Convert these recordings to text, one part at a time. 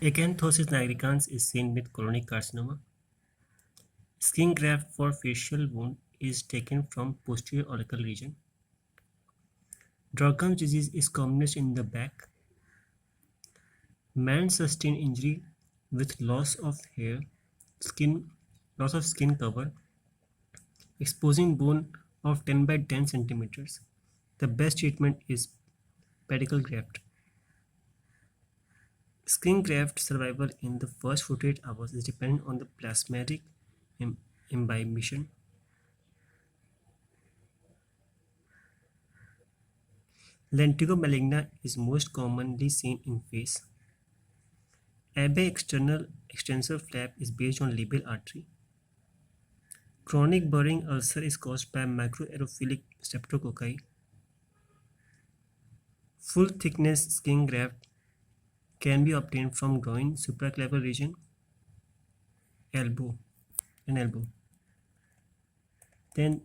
Acanthosis nigricans is seen with colonic carcinoma. Skin graft for facial wound is taken from posterior auricular region. Drogon's disease is commonest in the back. Man sustained injury with loss of hair, skin, loss of skin cover, exposing bone of 10 by 10 centimeters. The best treatment is pedicle graft. Skin graft survival in the first 48 hours is dependent on the plasmatic imbibition. Lentigo maligna is most commonly seen in face. Abbe external extensor flap is based on labial artery. Chronic burning ulcer is caused by microaerophilic streptococci. Full thickness skin graft can be obtained from groin, supraclavian region, elbow, and elbow. Then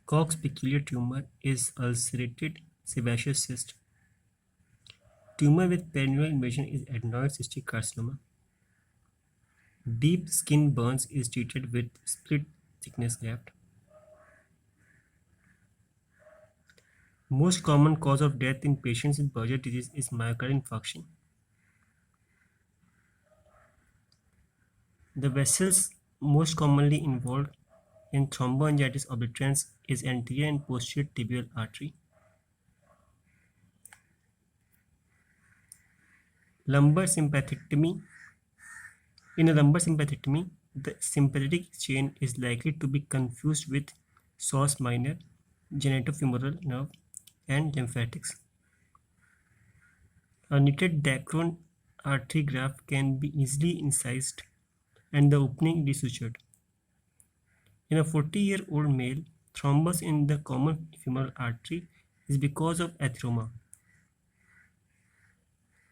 Koch's peculiar tumor is ulcerated sebaceous cyst. Tumor with perineal invasion is adenoid cystic carcinoma. Deep skin burns is treated with split thickness graft. Most common cause of death in patients with Buerger disease is myocardial infarction. The vessels most commonly involved in thromboangiitis obliterans is anterior and posterior tibial artery. Lumbar sympathectomy. In a lumbar sympathectomy, the sympathetic chain is likely to be confused with psoas minor, genitofemoral nerve, and lymphatics. A knitted Dacron artery graft can be easily incised and the opening desutured. In a 40-year-old male, thrombus in the common femoral artery is because of atheroma.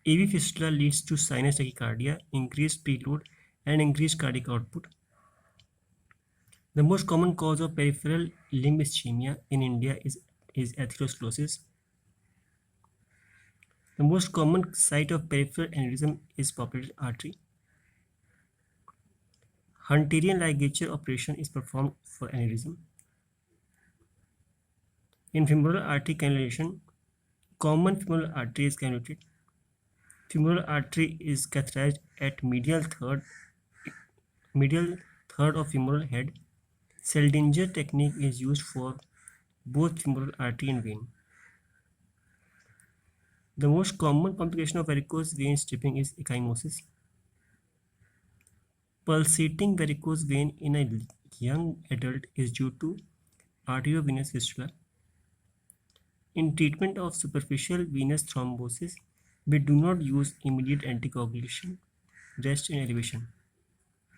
AV fistula leads to sinus tachycardia, increased preload, and increased cardiac output. The most common cause of peripheral limb ischemia in India is atherosclerosis. The most common site of peripheral aneurysm is popliteal artery. Hunterian ligature operation is performed for aneurysm. In femoral artery cannulation, common femoral artery is cannulated. Femoral artery is catheterized at medial third of femoral head. Seldinger technique is used for both femoral artery and vein. The most common complication of varicose vein stripping is ecchymosis. Pulsating varicose vein in a young adult is due to arteriovenous fistula. In treatment of superficial venous thrombosis, we do not use immediate anticoagulation, rest and elevation.